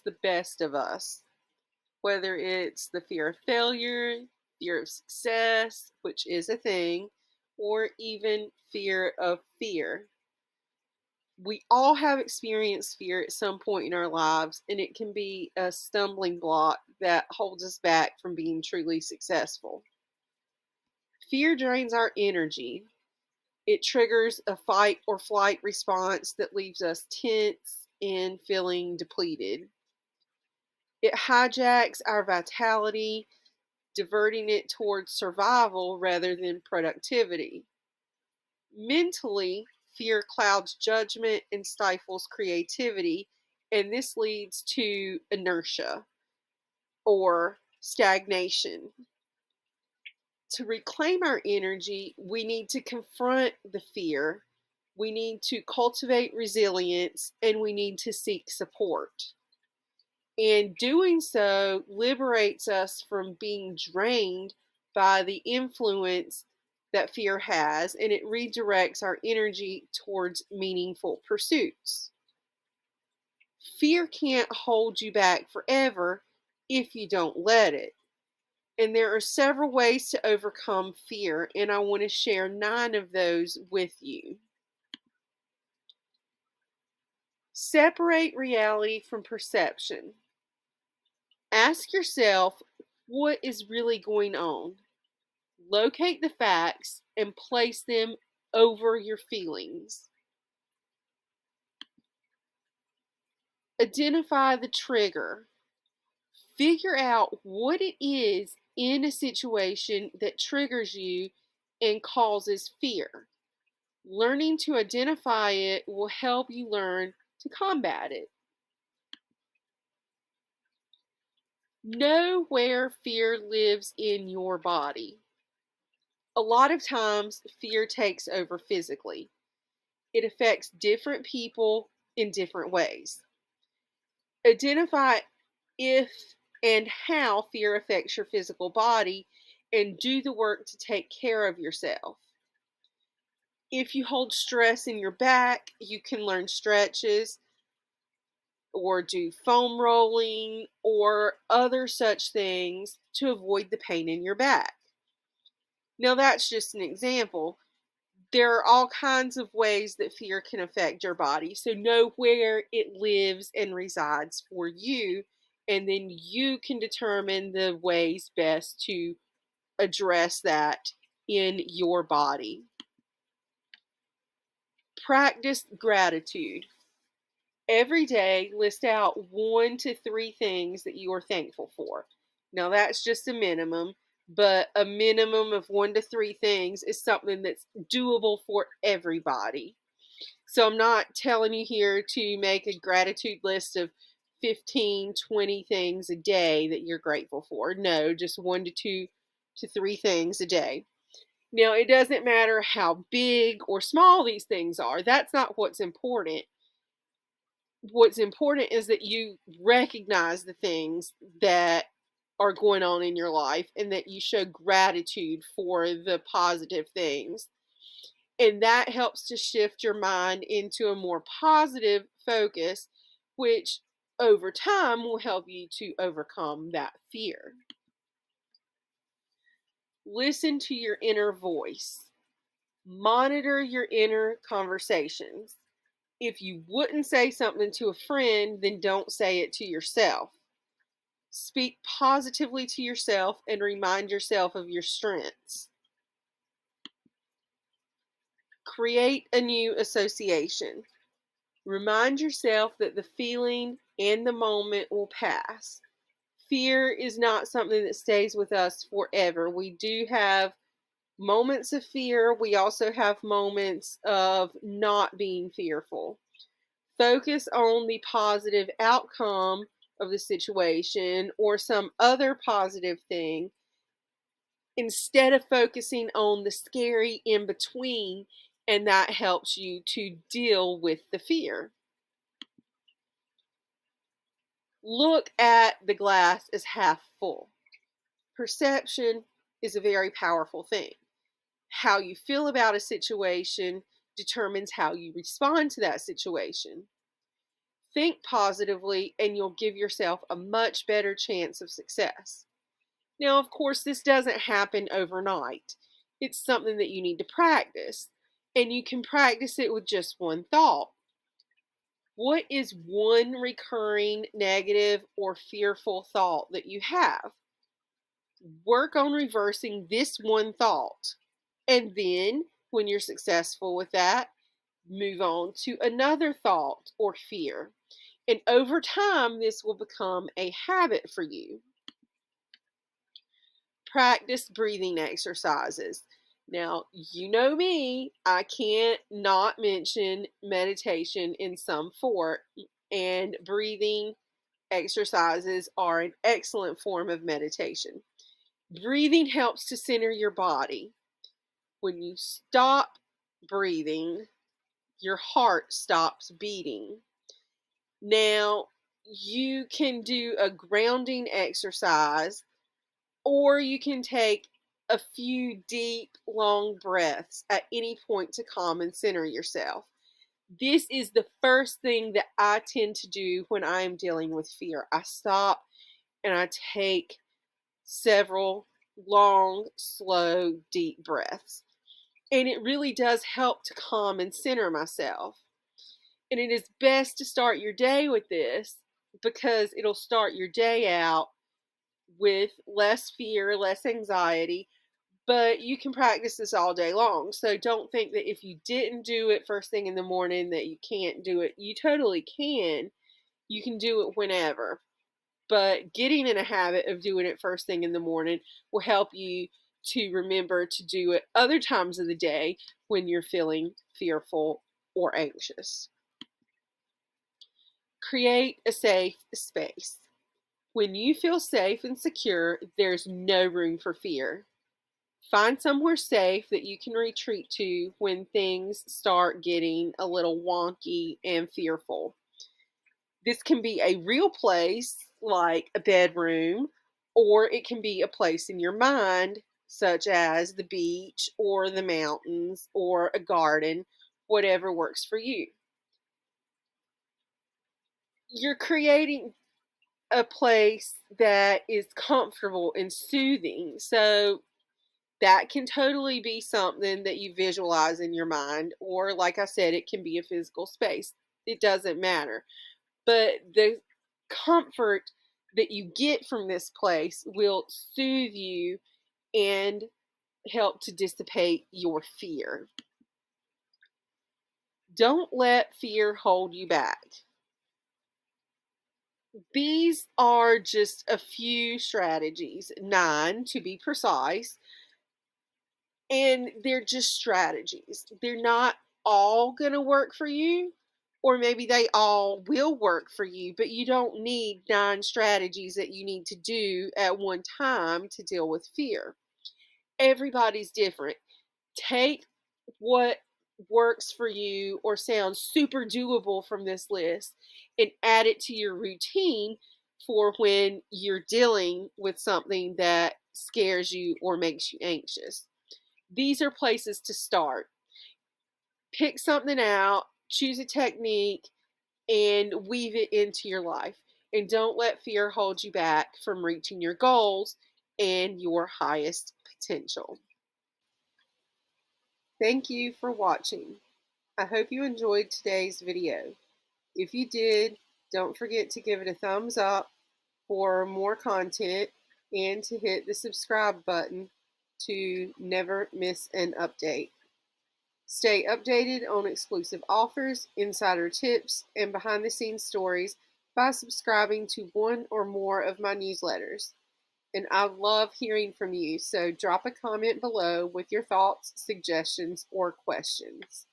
the best of us, whether it's the fear of failure, fear of success, which is a thing, or even fear of fear. We all have experienced fear at some point in our lives, and it can be a stumbling block that holds us back from being truly successful. Fear drains our energy. It triggers a fight or flight response that leaves us tense and feeling depleted. It hijacks our vitality, diverting it towards survival rather than productivity. Mentally, fear clouds judgment and stifles creativity, and this leads to inertia or stagnation. To reclaim our energy, we need to confront the fear, we need to cultivate resilience, and we need to seek support. And doing so liberates us from being drained by the influence that fear has, and it redirects our energy towards meaningful pursuits. Fear can't hold you back forever if you don't let it. And there are several ways to overcome fear, and I want to share 9 of those with you. Separate reality from perception. Ask yourself what is really going on. Locate the facts and place them over your feelings. Identify the trigger. Figure out what it is in a situation that triggers you and causes fear. Learning to identify it will help you learn to combat it. Know where fear lives in your body. A lot of times, fear takes over physically. It affects different people in different ways. Identify if and how fear affects your physical body and do the work to take care of yourself. If you hold stress in your back, you can learn stretches or do foam rolling or other such things to avoid the pain in your back. Now, that's just an example. There are all kinds of ways that fear can affect your body. So know where it lives and resides for you, and then you can determine the ways best to address that in your body. Practice gratitude. Every day, list out 1 to 3 things that you are thankful for. Now, that's just a minimum, but a minimum of 1 to 3 things is something that's doable for everybody. So I'm not telling you here to make a gratitude list of 15, 20 things a day that you're grateful for. No, just 1 to 2 to 3 things a day. Now, it doesn't matter how big or small these things are. That's not what's important. What's important is that you recognize the things that are going on in your life and that you show gratitude for the positive things. And that helps to shift your mind into a more positive focus, which over time will help you to overcome that fear. Listen to your inner voice. Monitor your inner conversations. If you wouldn't say something to a friend, then don't say it to yourself. Speak positively to yourself and remind yourself of your strengths. Create a new association. Remind yourself that the feeling and the moment will pass. Fear is not something that stays with us forever. We do have moments of fear. We also have moments of not being fearful. Focus on the positive outcome of the situation or some other positive thing instead of focusing on the scary in between, and that helps you to deal with the fear. Look at the glass as half full. Perception is a very powerful thing. How you feel about a situation determines how you respond to that situation. Think positively, and you'll give yourself a much better chance of success. Now, of course, this doesn't happen overnight. It's something that you need to practice, and you can practice it with just one thought. What is one recurring negative or fearful thought that you have? Work on reversing this one thought. And then, when you're successful with that, move on to another thought or fear. And over time, this will become a habit for you. Practice breathing exercises. Now, you know me, I can't not mention meditation in some form, and breathing exercises are an excellent form of meditation. Breathing helps to center your body. When you stop breathing, your heart stops beating. Now, you can do a grounding exercise, or you can take a few deep, long breaths at any point to calm and center yourself. This is the first thing that I tend to do when I am dealing with fear. I stop and I take several long, slow, deep breaths. And it really does help to calm and center myself. And it is best to start your day with this because it'll start your day out with less fear, less anxiety, but you can practice this all day long. So don't think that if you didn't do it first thing in the morning that you can't do it. You totally can. You can do it whenever. But getting in a habit of doing it first thing in the morning will help you to remember to do it other times of the day when you're feeling fearful or anxious. Create a safe space. When you feel safe and secure, there's no room for fear. Find somewhere safe that you can retreat to when things start getting a little wonky and fearful. This can be a real place like a bedroom, or it can be a place in your mind, such as the beach or the mountains or a garden, whatever works for you. You're creating a place that is comfortable and soothing. So that can totally be something that you visualize in your mind, or like I said, it can be a physical space. It doesn't matter. But the comfort that you get from this place will soothe you and help to dissipate your fear. Don't let fear hold you back. These are just a few strategies, 9 to be precise, and they're just strategies. They're not all going to work for you, or maybe they all will work for you, but you don't need 9 strategies that you need to do at one time to deal with fear. Everybody's different. Take what works for you or sounds super doable from this list and add it to your routine for when you're dealing with something that scares you or makes you anxious. These are places to start. Pick something out, choose a technique, and weave it into your life. And don't let fear hold you back from reaching your goals and your highest potential. Thank you for watching. I hope you enjoyed today's video. If you did, don't forget to give it a thumbs up for more content and to hit the subscribe button to never miss an update. Stay updated on exclusive offers, insider tips, and behind-the-scenes stories by subscribing to one or more of my newsletters. And I love hearing from you, so drop a comment below with your thoughts, suggestions, or questions.